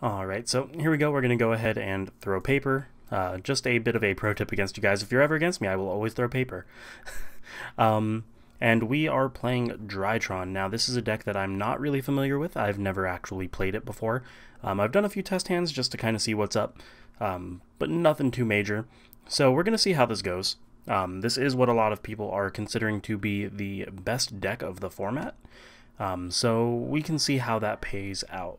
Alright, so here we go. We're going to go ahead and throw paper. Just a bit of a pro tip against you guys. If you're ever against me, I will always throw paper. And we are playing Drytron. Now, this is a deck that I'm not really familiar with. I've never actually played it before. I've done a few test hands just to kind of see what's up, but nothing too major. So we're going to see how this goes. This is what a lot of people are considering to be the best deck of the format. So we can see how that pays out.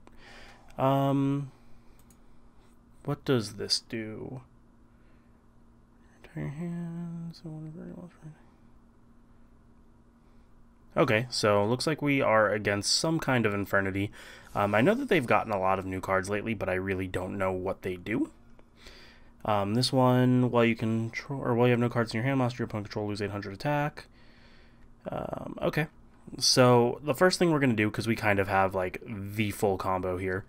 What does this do? Turn your hands. Okay, so looks like we are against some kind of Infernity. I know that they've gotten a lot of new cards lately, but I really don't know what they do. This one, while you have no cards in your hand, monster your opponent control, lose 800 attack. Okay, so the first thing we're going to do, because we kind of have like the full combo here,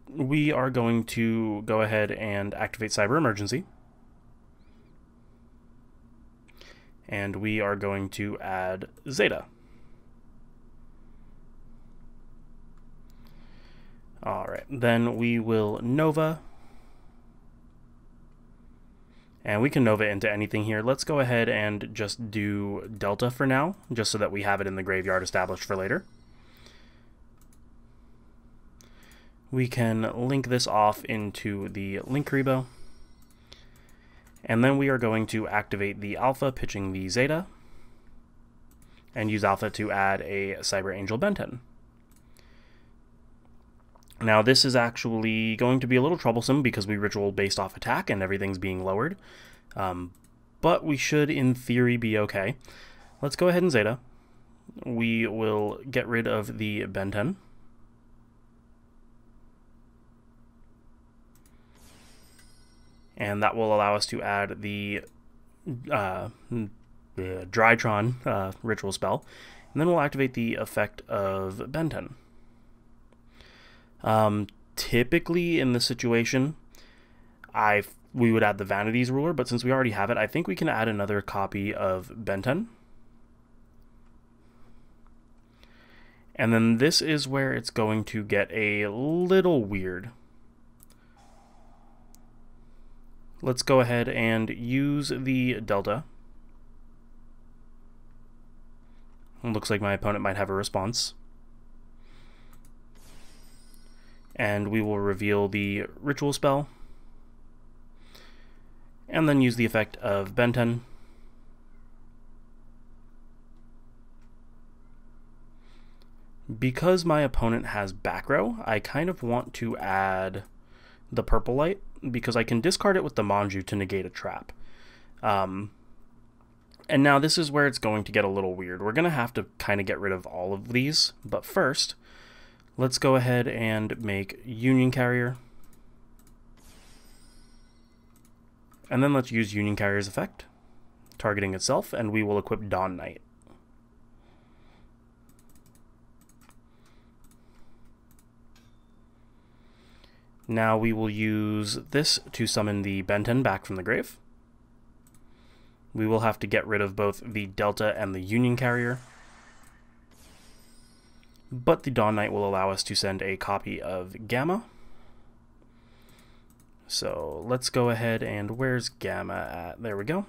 we are going to go ahead and activate Cyber Emergency. And we are going to add Zeta. Alright, then we will Nova. And we can Nova into anything here. Let's go ahead and just do Delta for now, just so that we have it in the graveyard established for later. We can link this off into the Link Rebo. And then we are going to activate the Alpha, pitching the Zeta, and use Alpha to add a Cyber Angel Benten. Now this is actually going to be a little troublesome because we ritual based off attack and everything's being lowered. But we should, in theory, be okay. Let's go ahead and Zeta. We will get rid of the Benten. And that will allow us to add the Drytron ritual spell. And then we'll activate the effect of Benten. Typically, in this situation, we would add the Vanity's Ruler, but since we already have it, I think we can add another copy of Benten. And then this is where it's going to get a little weird. Let's go ahead and use the Delta. Looks like my opponent might have a response. And we will reveal the ritual spell. And then use the effect of Benten. Because my opponent has back row, I kind of want to add the purple light, because I can discard it with the Manju to negate a trap. And now this is where it's going to get a little weird. We're going to have to kind of get rid of all of these, but first, let's go ahead and make Union Carrier. And then let's use Union Carrier's effect, targeting itself, and we will equip Dawn Knight. Now we will use this to summon the Benten back from the grave. We will have to get rid of both the Delta and the Union Carrier. But the Dawn Knight will allow us to send a copy of Gamma. So let's go ahead and where's Gamma at? There we go.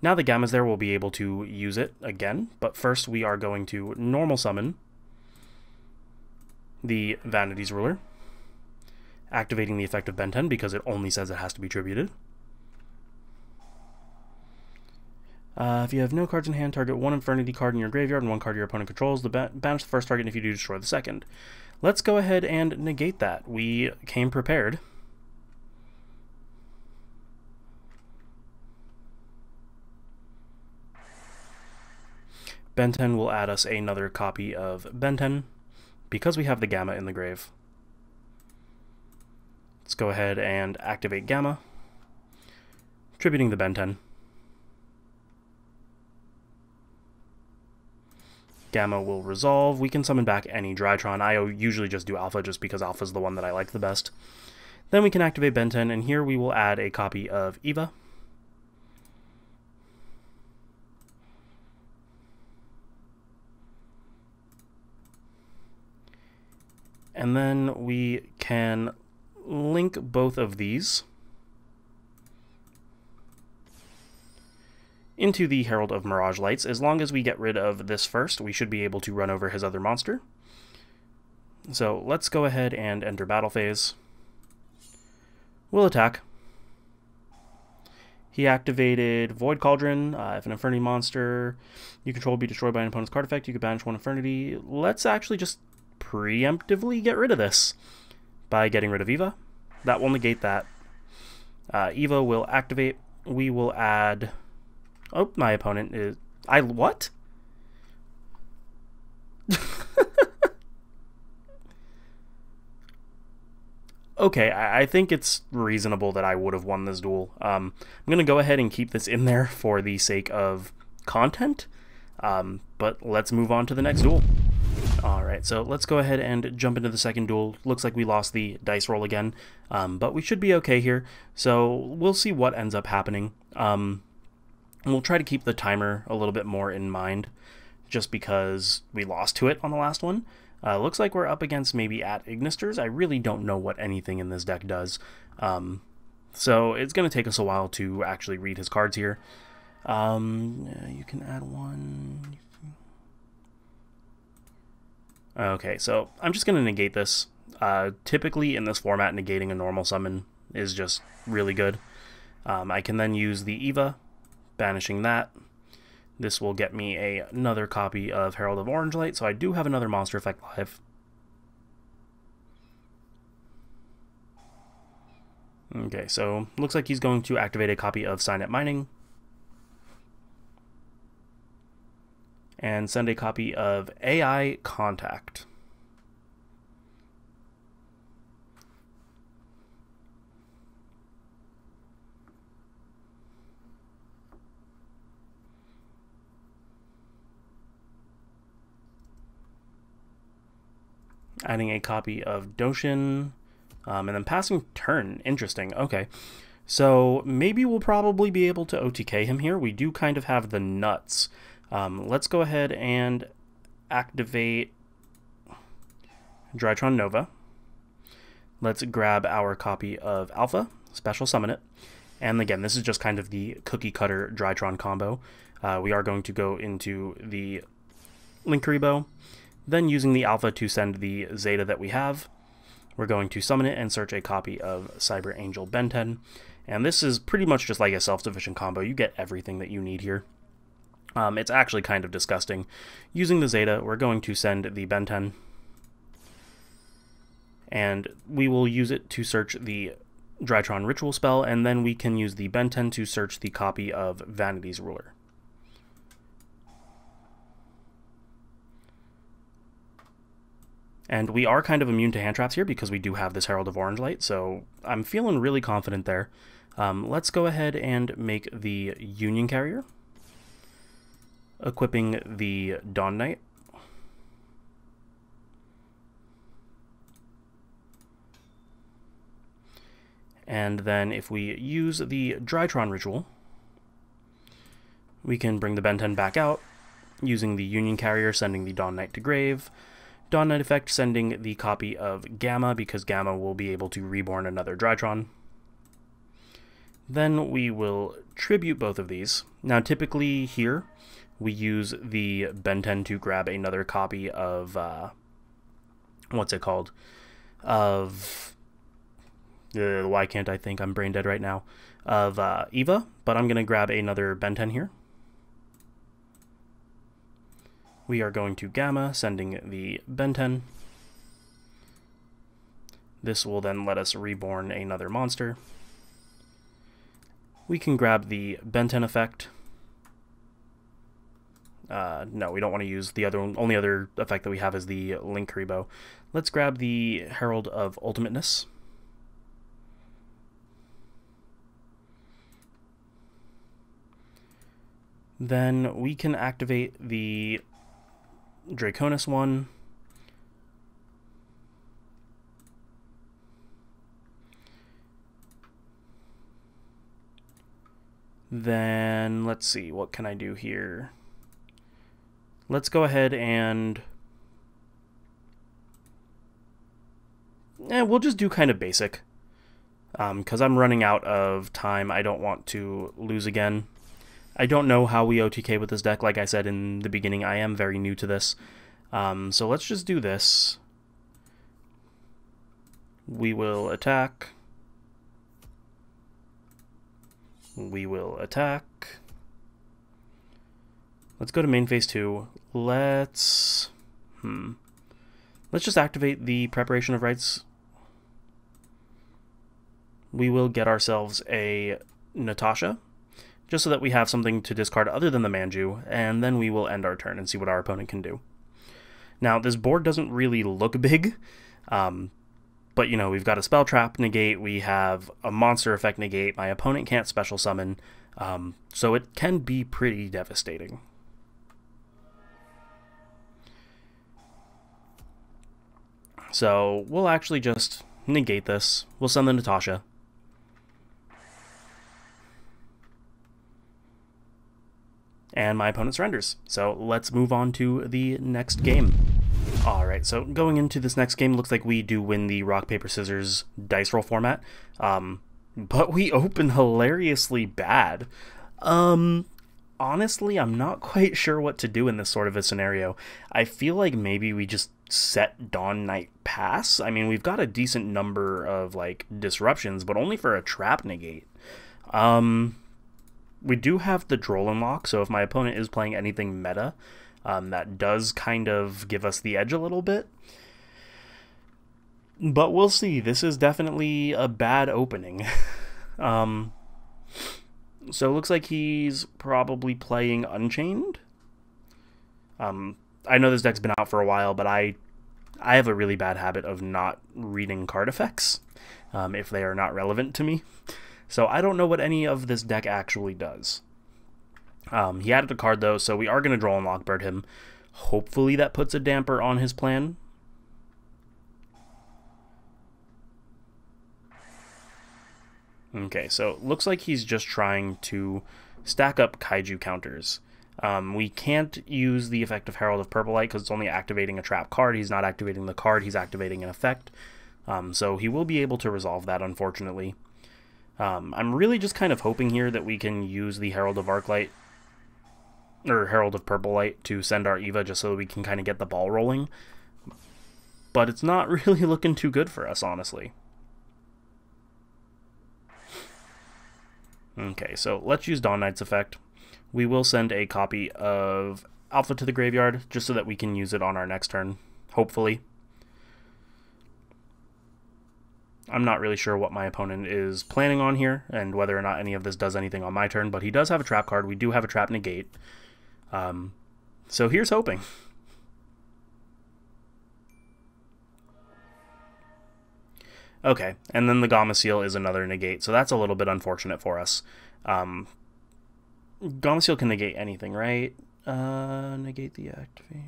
Now the Gamma's there, we'll be able to use it again. But first we are going to normal summon the Vanity's Ruler, activating the effect of Benten because it only says it has to be tributed. If you have no cards in hand, target one Infernity card in your graveyard and one card your opponent controls. Banish the first target, and if you do, destroy the second. Let's go ahead and negate that. We came prepared. Benten will add us another copy of Benten because we have the Gamma in the grave. Let's go ahead and activate Gamma, tributing the Benten. Gamma will resolve. We can summon back any Drytron. I usually just do Alpha just because Alpha is the one that I like the best. Then we can activate Benten, and here we will add a copy of Eva. And then we can link both of these into the Herald of Mirage Lights. As long as we get rid of this first, we should be able to run over his other monster. So let's go ahead and enter battle phase. We'll attack. He activated Void Cauldron. If an Infernity monster you control be destroyed by an opponent's card effect, you can banish one Infernity. Let's actually just preemptively get rid of this by getting rid of Eva. That will negate that. Eva will activate. We will add... Oh, my opponent is... What? Okay, I think it's reasonable that I would have won this duel. I'm going to go ahead and keep this in there for the sake of content, but let's move on to the next duel. Alright, so let's go ahead and jump into the second duel. Looks like we lost the dice roll again, but we should be okay here, so we'll see what ends up happening. We'll try to keep the timer a little bit more in mind, just because we lost to it on the last one. Looks like we're up against maybe at Ignisters. I really don't know what anything in this deck does. So it's going to take us a while to actually read his cards here. You can add one. Okay, so I'm just going to negate this. Typically in this format, negating a normal summon is just really good. I can then use the Eva, banishing that. This will get me another copy of Herald of Orange Light, so I do have another monster effect live. Okay, so looks like he's going to activate a copy of Signet Mining and send a copy of AI Contact. Adding a copy of Doshin, and then passing turn. Interesting. Okay. So maybe we'll probably be able to OTK him here. We do kind of have the nuts. Let's go ahead and activate Drytron Nova. Let's grab our copy of Alpha, special summon it. And again, this is just kind of the cookie cutter Drytron combo. We are going to go into the Linkuriboh. Then using the Alpha to send the Zeta that we have, we're going to summon it and search a copy of Cyber Angel Ben 10. And this is pretty much just like a self-sufficient combo. You get everything that you need here. It's actually kind of disgusting. Using the Zeta, we're going to send the Ben 10. And we will use it to search the Drytron Ritual spell, and then we can use the Ben 10 to search the copy of Vanity's Ruler. And we are kind of immune to hand traps here because we do have this Herald of Orange Light, so I'm feeling really confident there. Let's go ahead and make the Union Carrier, equipping the Dawn Knight. And then if we use the Drytron Ritual, we can bring the Ben 10 back out, using the Union Carrier, sending the Dawn Knight to grave. Dawn Knight effect sending the copy of Gamma, because Gamma will be able to reborn another Drytron. Then we will tribute both of these. Now typically here, we use the Ben 10 to grab another copy of, what's it called? Why can't I think? I'm brain dead right now. Of Eva, but I'm going to grab another Ben 10 here. We are going to Gamma, sending the Ben 10. This will then let us reborn another monster. We can grab the Ben 10 effect. No, we don't want to use the only other effect that we have is the Linkuriboh. Let's grab the Herald of Ultimateness. Then we can activate the Draconis one. Then let's see, what can I do here? Let's go ahead and We'll just do kind of basic. Because I'm running out of time, I don't want to lose again. I don't know how we OTK with this deck. Like I said in the beginning, I am very new to this. So let's just do this. We will attack. We will attack. Let's go to main phase 2. Let's just activate the preparation of rites. We will get ourselves a Natasha, just so that we have something to discard other than the Manju, and then we will end our turn and see what our opponent can do. Now, this board doesn't really look big, but, you know, we've got a spell trap negate, we have a monster effect negate, my opponent can't special summon, so it can be pretty devastating. So, we'll actually just negate this. We'll send the Natasha. And my opponent surrenders. So let's move on to the next game. Alright, so going into this next game, looks like we do win the rock, paper, scissors dice roll format. But we open hilariously bad. Honestly, I'm not quite sure what to do in this sort of a scenario. I feel like maybe we just set Dawn Knight pass. I mean, we've got a decent number of, like, disruptions, but only for a trap negate. We do have the Droll unlock, so if my opponent is playing anything meta, that does kind of give us the edge a little bit. But we'll see. This is definitely a bad opening. So it looks like he's probably playing Unchained. I know this deck's been out for a while, but I have a really bad habit of not reading card effects if they are not relevant to me. So I don't know what any of this deck actually does. He added a card, though, so we are going to draw and Lockbird him. Hopefully that puts a damper on his plan. Okay, so it looks like he's just trying to stack up Kaiju counters. We can't use the effect of Herald of Purple Light because it's only activating a trap card. He's not activating the card, he's activating an effect. So he will be able to resolve that, unfortunately. I'm really just kind of hoping here that we can use the Herald of Arclight, or Herald of Purple Light, to send our Eva just so that we can kind of get the ball rolling. But it's not really looking too good for us, honestly. Okay, so let's use Dawn Knight's effect. We will send a copy of Alpha to the graveyard, just so that we can use it on our next turn, hopefully. I'm not really sure what my opponent is planning on here, and whether or not any of this does anything on my turn, but he does have a trap card. We do have a trap negate. So here's hoping. Okay, and then the Gamma Seal is another negate, so that's a little bit unfortunate for us. Gamma Seal can negate anything, right? Negate the activate.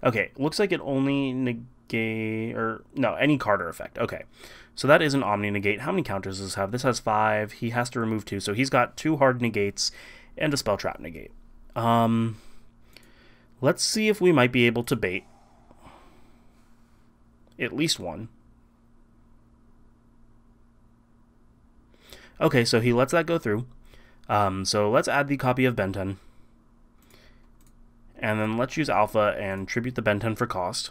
Okay, looks like it only negate, or no, any card or effect. Okay, so that is an Omni negate. How many counters does this have? This has 5. He has to remove 2, so he's got 2 hard negates and a spell trap negate. Let's see if we might be able to bait at least one. Okay, so he lets that go through. So let's add the copy of Ben 10. And then let's use Alpha and tribute the Ben 10 for cost.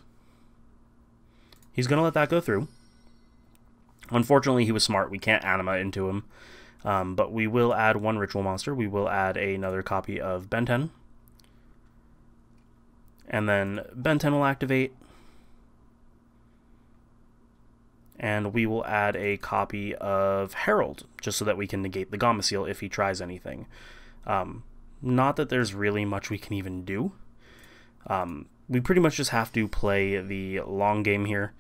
He's going to let that go through. Unfortunately, he was smart. We can't Anima into him. But we will add 1 Ritual Monster. We will add another copy of Ben 10. And then Ben 10 will activate. And we will add a copy of Herald, just so that we can negate the Gamma Seal if he tries anything. Not that there's really much we can even do. We pretty much just have to play the long game here.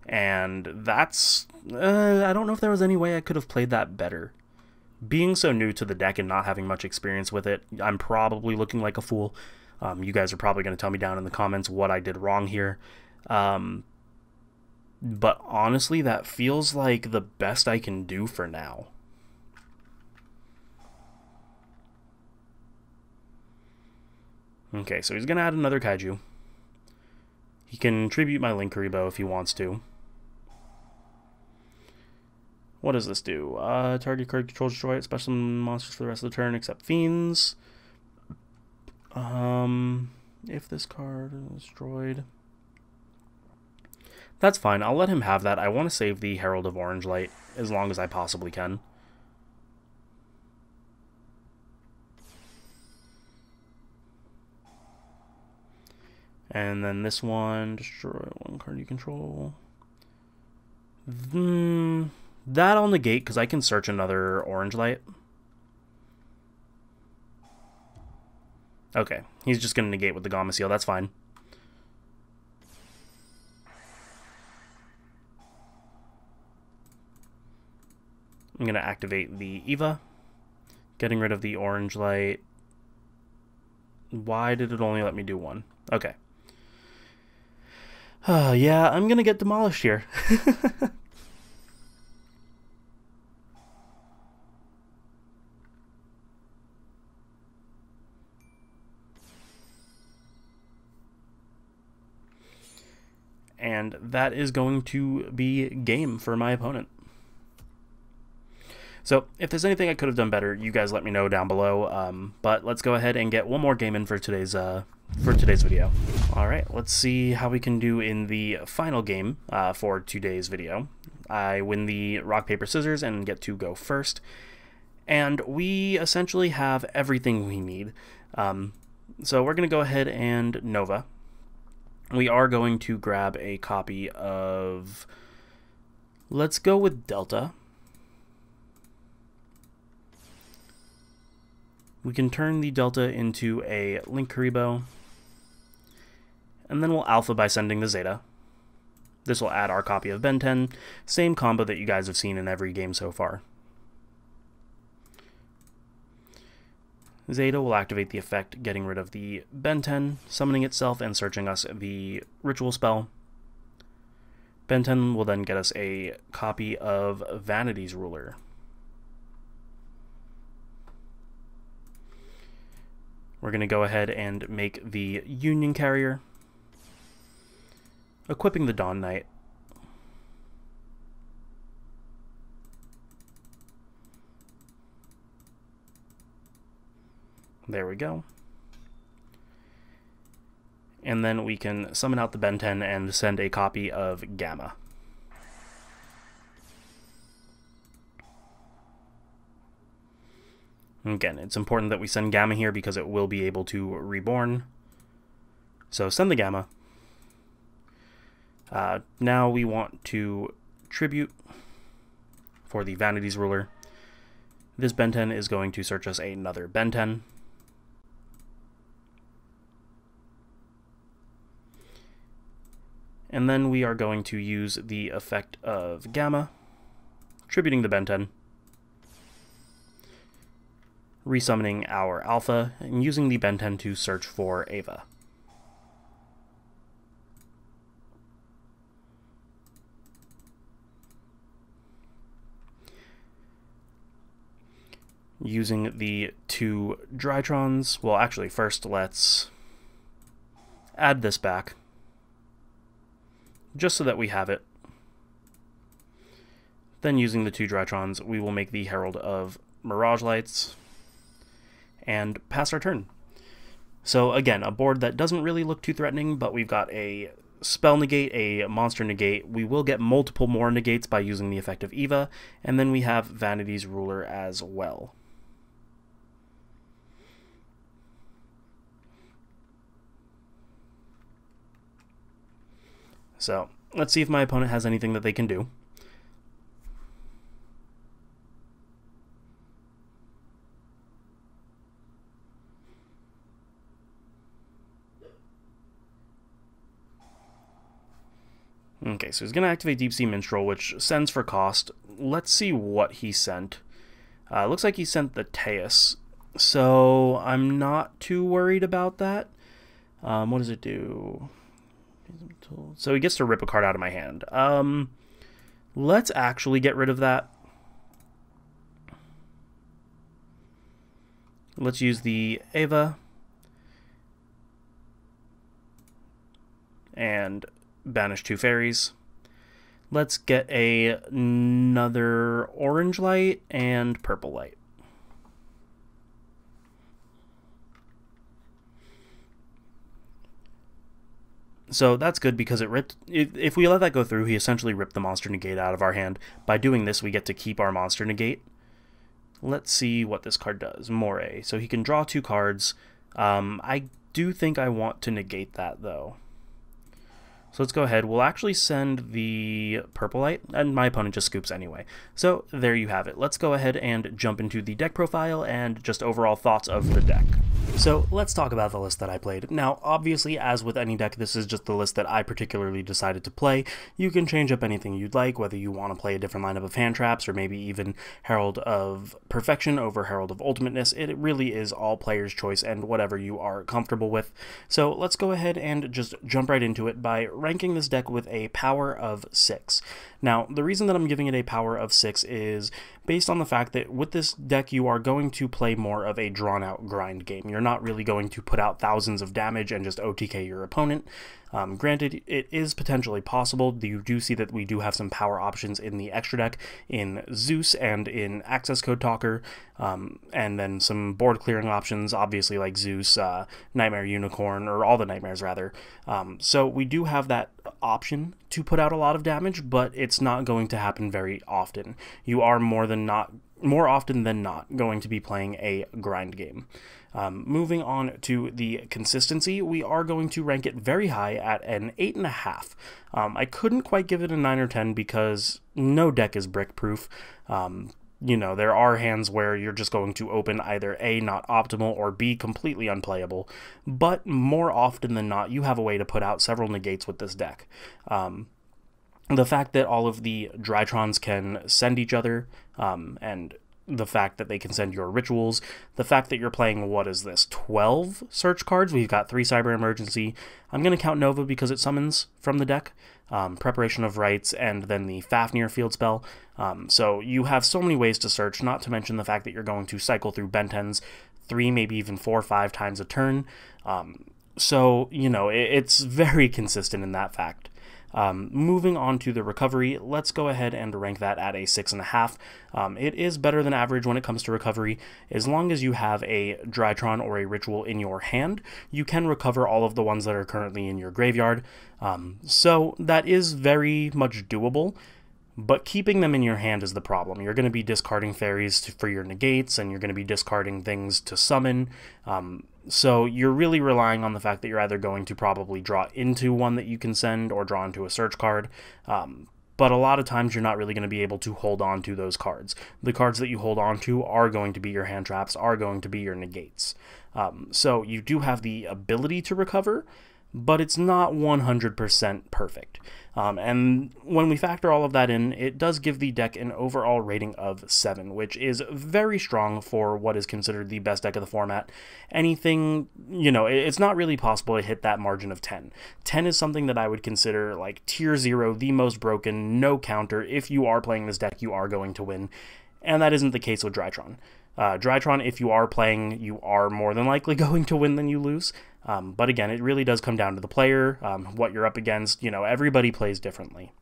And that's... I don't know if there was any way I could have played that better. Being so new to the deck and not having much experience with it, I'm probably looking like a fool. You guys are probably going to tell me down in the comments what I did wrong here. But honestly, that feels like the best I can do for now. Okay, so he's going to add another Kaiju. He can tribute my Link Karibo if he wants to. What does this do? Target card controls destroy it. Special monsters for the rest of the turn except fiends. If this card is destroyed... That's fine. I'll let him have that. I want to save the Herald of Orange Light as long as I possibly can. And then this one, destroy one card you control. That I'll negate because I can search another Orange Light. Okay, he's just going to negate with the Gamma Seal. That's fine. I'm going to activate the Eva, getting rid of the Orange Light. Why did it only let me do one? Okay. Yeah, I'm going to get demolished here. And that is going to be game for my opponent. So, if there's anything I could have done better, you guys let me know down below. But let's go ahead and get one more game in for today's video. All right, let's see how we can do in the final game for today's video. I win the rock, paper, scissors and get to go first. And we essentially have everything we need. So we're going to go ahead and Nova. We are going to grab a copy of... Let's go with Delta. We can turn the Delta into a Link Karibo, and then we'll Alpha by sending the Zeta. This will add our copy of Ben 10, same combo that you guys have seen in every game so far. Zeta will activate the effect, getting rid of the Ben 10, summoning itself and searching us the ritual spell. Ben 10 will then get us a copy of Vanity's Ruler. We're going to go ahead and make the Union Carrier, equipping the Dawn Knight. There we go. And then we can summon out the Ben 10 and send a copy of Gamma. Again, it's important that we send Gamma here because it will be able to reborn. So send the Gamma. Now we want to tribute for the Vanity's Ruler. This Ben 10 is going to search us another Ben 10. And then we are going to use the effect of Gamma, tributing the Ben 10. Resummoning our Alpha, and using the Ben 10 to search for Ava. Using the two Drytrons, well actually first let's add this back, just so that we have it. Then using the two Drytrons, we will make the Herald of Mirage Lights, and pass our turn. So again, a board that doesn't really look too threatening, but we've got a spell negate, a monster negate. We will get multiple more negates by using the effect of Eva, and then we have Vanity's Ruler as well. So let's see if my opponent has anything that they can do. Okay, so he's going to activate Deep Sea Minstrel, which sends for cost. Let's see what he sent. Looks like he sent the Teus, so I'm not too worried about that. What does it do? So he gets to rip a card out of my hand. Let's actually get rid of that. Let's use the Ava. And banish two fairies. Let's get another orange light and purple light. So that's good because it ripped. If we let that go through, he essentially ripped the monster negate out of our hand. By doing this, we get to keep our monster negate. Let's see what this card does. Moray. So he can draw 2 cards. I do think I want to negate that, though. So let's go ahead. We'll actually send the purple light, and my opponent just scoops anyway. So there you have it. Let's go ahead and jump into the deck profile and just overall thoughts of the deck. So let's talk about the list that I played. Now, obviously, as with any deck, this is just the list that I particularly decided to play. You can change up anything you'd like, whether you want to play a different lineup of hand traps, or maybe even Herald of Perfection over Herald of Ultimateness. It really is all player's choice and whatever you are comfortable with. So let's go ahead and just jump right into it by ranking this deck with a power of 6. Now, the reason that I'm giving it a power of 6 is based on the fact that with this deck, you are going to play more of a drawn-out grind game. You're not really going to put out thousands of damage and just OTK your opponent. Granted, it is potentially possible. You do see that we do have some power options in the extra deck in Zeus and in Access Code Talker, and then some board clearing options, obviously like Zeus, Nightmare Unicorn, or all the Nightmares rather. So we do have that option to put out a lot of damage, but it's not going to happen very often. You are more often than not going to be playing a grind game. Moving on to the consistency, we are going to rank it very high at an 8.5. I couldn't quite give it a 9 or 10 because no deck is brick proof. You know, there are hands where you're just going to open either A, not optimal, or B, completely unplayable, but more often than not, you have a way to put out several negates with this deck. The fact that all of the Drytrons can send each other, and the fact that they can send your rituals, the fact that you're playing, what is this, 12 search cards? We've got 3 Cyber Emergency. I'm going to count Nova because it summons from the deck, Preparation of Rites, and then the Fafnir field spell. So you have so many ways to search, not to mention the fact that you're going to cycle through Bentens 3, maybe even 4 or 5 times a turn. So, you know, it's very consistent in that fact. Moving on to the recovery, let's go ahead and rank that at a 6.5. It is better than average when it comes to recovery. As long as you have a Drytron or a ritual in your hand, you can recover all of the ones that are currently in your graveyard. So that is very much doable. But keeping them in your hand is the problem. You're going to be discarding fairies for your negates, and you're going to be discarding things to summon. So you're really relying on the fact that you're either going to probably draw into one that you can send or draw into a search card. But a lot of times you're not really going to be able to hold on to those cards. The cards that you hold on to are going to be your hand traps, are going to be your negates. So you do have the ability to recover, but it's not 100% perfect. And when we factor all of that in, it does give the deck an overall rating of 7, which is very strong for what is considered the best deck of the format. Anything, you know, it's not really possible to hit that margin of 10. 10 is something that I would consider like tier 0, the most broken, no counter. If you are playing this deck, you are going to win. And that isn't the case with Drytron. Drytron, if you are playing, you are more than likely going to win than you lose. But again, it really does come down to the player, what you're up against. You know, everybody plays differently.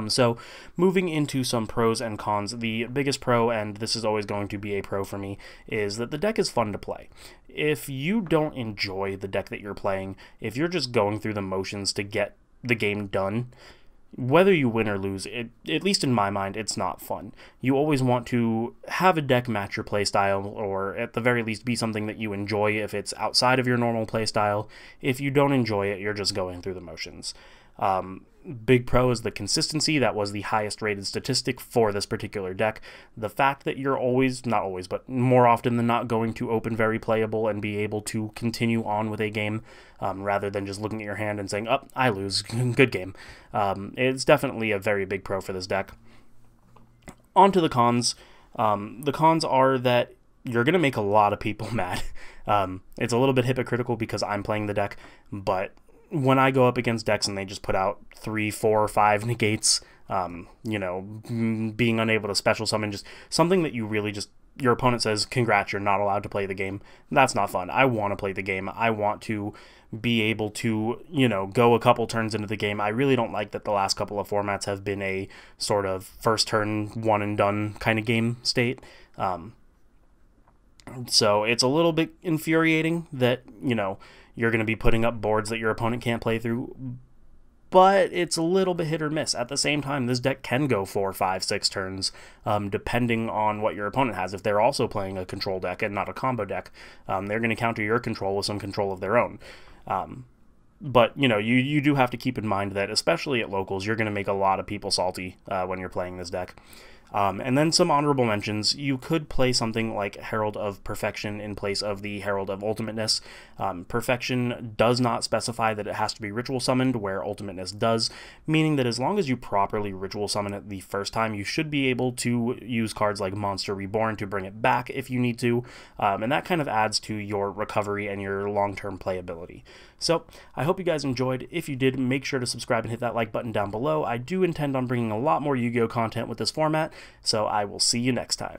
So moving into some pros and cons, the biggest pro, and this is always going to be a pro for me, is that the deck is fun to play. If you don't enjoy the deck that you're playing, if you're just going through the motions to get the game done, whether you win or lose, at least in my mind, it's not fun. You always want to have a deck match your playstyle, or at the very least be something that you enjoy if it's outside of your normal playstyle. If you don't enjoy it, you're just going through the motions. Big pro is the consistency. That was the highest rated statistic for this particular deck. The fact that you're always, not always, but more often than not going to open very playable and be able to continue on with a game, rather than just looking at your hand and saying, oh, I lose, good game. It's definitely a very big pro for this deck. On to the cons. The cons are that you're going to make a lot of people mad. It's a little bit hypocritical because I'm playing the deck, but when I go up against decks and they just put out 3, 4, or 5 negates, you know, being unable to special summon, just something that you really just your opponent says, congrats, you're not allowed to play the game. That's not fun. I want to play the game. I want to be able to, you know, go a couple turns into the game. I really don't like that the last couple of formats have been a sort of first turn, one and done kind of game state. So it's a little bit infuriating that, you know, you're going to be putting up boards that your opponent can't play through, but it's a little bit hit or miss. At the same time, this deck can go 4, 5, 6 turns, depending on what your opponent has. If they're also playing a control deck and not a combo deck, they're going to counter your control with some control of their own. But, you know, you do have to keep in mind that, especially at locals, you're going to make a lot of people salty when you're playing this deck. And then some honorable mentions. You could play something like Herald of Perfection in place of the Herald of Ultimateness. Perfection does not specify that it has to be ritual summoned, where Ultimateness does, meaning that as long as you properly ritual summon it the first time, you should be able to use cards like Monster Reborn to bring it back if you need to, and that kind of adds to your recovery and your long-term playability. So, I hope you guys enjoyed. If you did, make sure to subscribe and hit that like button down below. I do intend on bringing a lot more Yu-Gi-Oh! Content with this format, so I will see you next time.